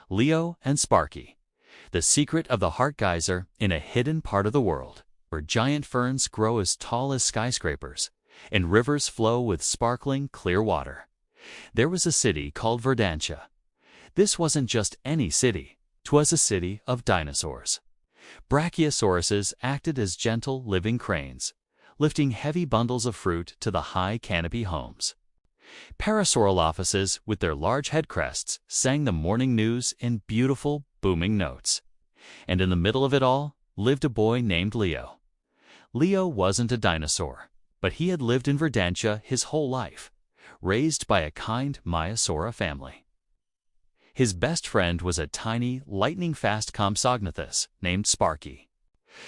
Leo and Sparky. The secret of the heart geyser in a hidden part of the world, where giant ferns grow as tall as skyscrapers, and rivers flow with sparkling, clear water. There was a city called Verdantia. This wasn't just any city, 'twas a city of dinosaurs. Brachiosauruses acted as gentle, living cranes, lifting heavy bundles of fruit to the high canopy homes. Parasaurolophuses, with their large head crests, sang the morning news in beautiful, booming notes. And in the middle of it all lived a boy named Leo. Leo wasn't a dinosaur, but he had lived in Verdantia his whole life, raised by a kind Maiasaura family. His best friend was a tiny, lightning-fast Compsognathus named Sparky.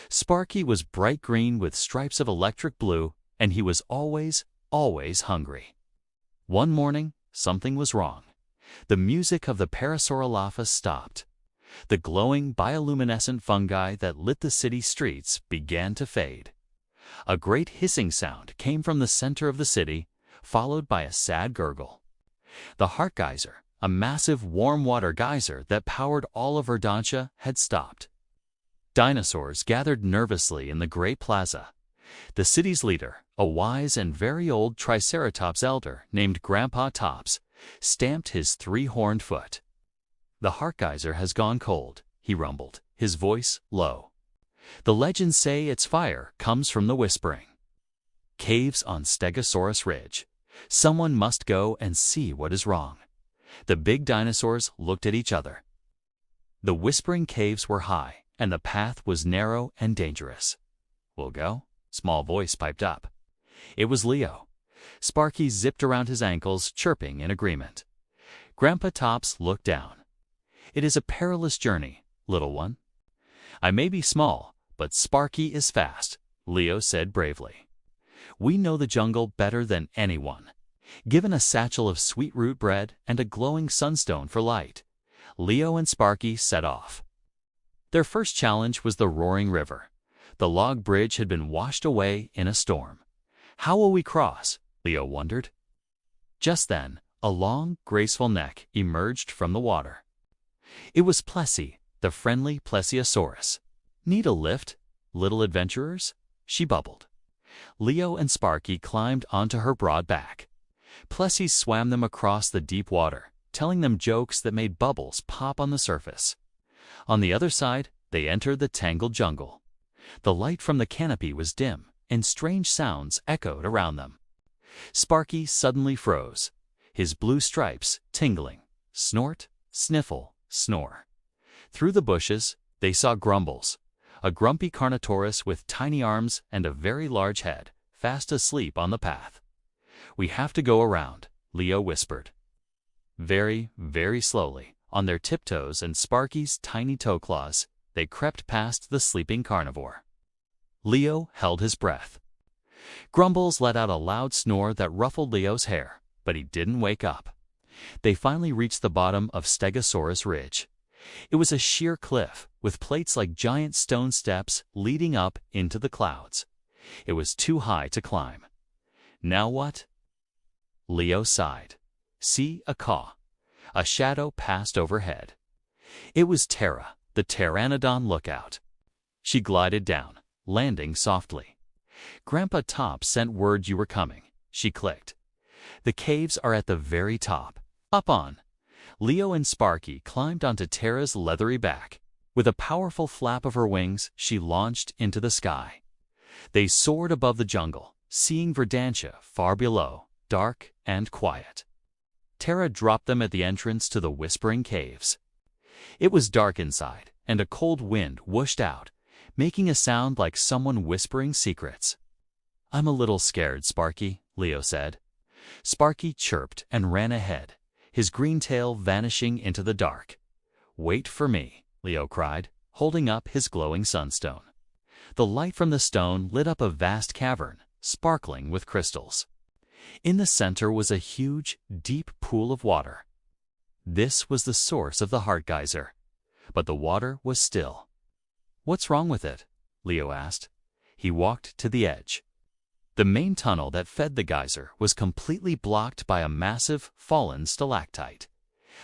Sparky was bright green with stripes of electric blue, and he was always hungry. One morning, something was wrong. The music of the Parasaurolophus stopped. The glowing bioluminescent fungi that lit the city streets began to fade. A great hissing sound came from the center of the city, followed by a sad gurgle. The heart geyser, a massive warm water geyser that powered all of Verdantia, had stopped. Dinosaurs gathered nervously in the great plaza. The city's leader, a wise and very old Triceratops elder named Grandpa Tops, stamped his three-horned foot. "The heart geyser has gone cold," he rumbled, his voice low. "The legends say its fire comes from the whispering caves on Stegosaurus Ridge. Someone must go and see what is wrong." The big dinosaurs looked at each other. The whispering caves were high, and the path was narrow and dangerous. "We'll go?" Small voice piped up. It was Leo. Sparky zipped around his ankles, chirping in agreement. Grandpa Tops looked down. "It is a perilous journey, little one." "I may be small, but Sparky is fast," Leo said bravely. "We know the jungle better than anyone." Given a satchel of sweet root bread and a glowing sunstone for light, Leo and Sparky set off. Their first challenge was the roaring river. The log bridge had been washed away in a storm. "How will we cross?" Leo wondered. Just then, a long, graceful neck emerged from the water. It was Plessy, the friendly Plesiosaurus. "Need a lift, little adventurers?" she bubbled. Leo and Sparky climbed onto her broad back. Plessy swam them across the deep water, telling them jokes that made bubbles pop on the surface. On the other side, they entered the tangled jungle. The light from the canopy was dim, and strange sounds echoed around them. Sparky suddenly froze, his blue stripes tingling. Snort, sniffle, snore. Through the bushes, they saw Grumbles, a grumpy Carnotaurus with tiny arms and a very large head, fast asleep on the path. "We have to go around," Leo whispered. Very, very slowly, on their tiptoes and Sparky's tiny toe claws, they crept past the sleeping carnivore. Leo held his breath. Grumbles let out a loud snore that ruffled Leo's hair, but he didn't wake up. They finally reached the bottom of Stegosaurus Ridge. It was a sheer cliff, with plates like giant stone steps leading up into the clouds. It was too high to climb. "Now what?" Leo sighed. "See a caw." A shadow passed overhead. It was Terra, the pteranodon lookout. She glided down, landing softly. "Grandpa Top sent word you were coming," she clicked. "The caves are at the very top. Up on." Leo and Sparky climbed onto Terra's leathery back. With a powerful flap of her wings, she launched into the sky. They soared above the jungle, seeing Verdantia far below, dark and quiet. Terra dropped them at the entrance to the whispering caves. It was dark inside, and a cold wind whooshed out, making a sound like someone whispering secrets. "I'm a little scared, Sparky," Leo said. Sparky chirped and ran ahead, his green tail vanishing into the dark. "Wait for me," Leo cried, holding up his glowing sunstone. The light from the stone lit up a vast cavern, sparkling with crystals. In the center was a huge, deep pool of water. This was the source of the heart geyser, but the water was still. "What's wrong with it?" Leo asked. He walked to the edge. The main tunnel that fed the geyser was completely blocked by a massive, fallen stalactite.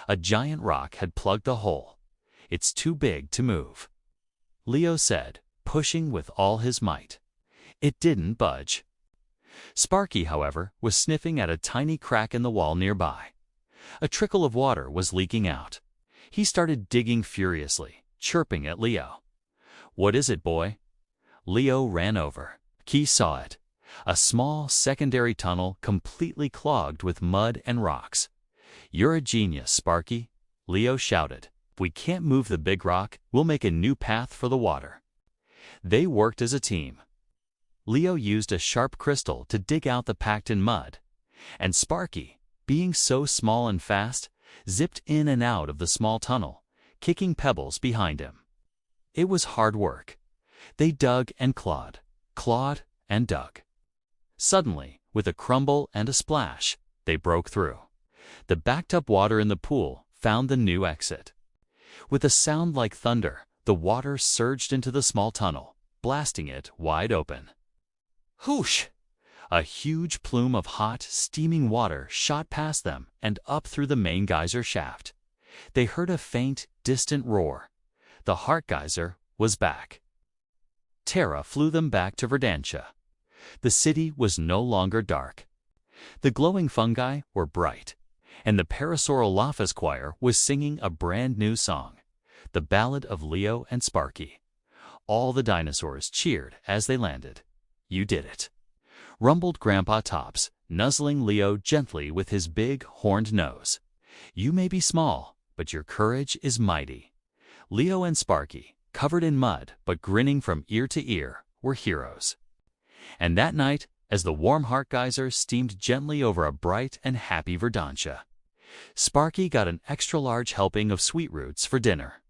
A giant rock had plugged the hole. "It's too big to move," Leo said, pushing with all his might. It didn't budge. Sparky, however, was sniffing at a tiny crack in the wall nearby. A trickle of water was leaking out. He started digging furiously, chirping at Leo. "What is it, boy?" Leo ran over. He saw it. A small secondary tunnel completely clogged with mud and rocks. "You're a genius, Sparky," Leo shouted. "If we can't move the big rock, we'll make a new path for the water." They worked as a team. Leo used a sharp crystal to dig out the packed-in mud, and Sparky, being so small and fast, zipped in and out of the small tunnel, kicking pebbles behind him. It was hard work. They dug and clawed and dug. Suddenly, with a crumble and a splash, they broke through. The backed-up water in the pool found the new exit. With a sound like thunder, the water surged into the small tunnel, blasting it wide open. Whoosh! A huge plume of hot, steaming water shot past them and up through the main geyser shaft. They heard a faint, distant roar. The heart geyser was back. Terra flew them back to Verdantia. The city was no longer dark. The glowing fungi were bright, and the Parasaurolophus choir was singing a brand new song, the Ballad of Leo and Sparky. All the dinosaurs cheered as they landed. "You did it," rumbled Grandpa Tops, nuzzling Leo gently with his big, horned nose. "You may be small, but your courage is mighty." Leo and Sparky, covered in mud but grinning from ear to ear, were heroes. And that night, as the warm heart geyser steamed gently over a bright and happy Verdantia, Sparky got an extra-large helping of sweet roots for dinner.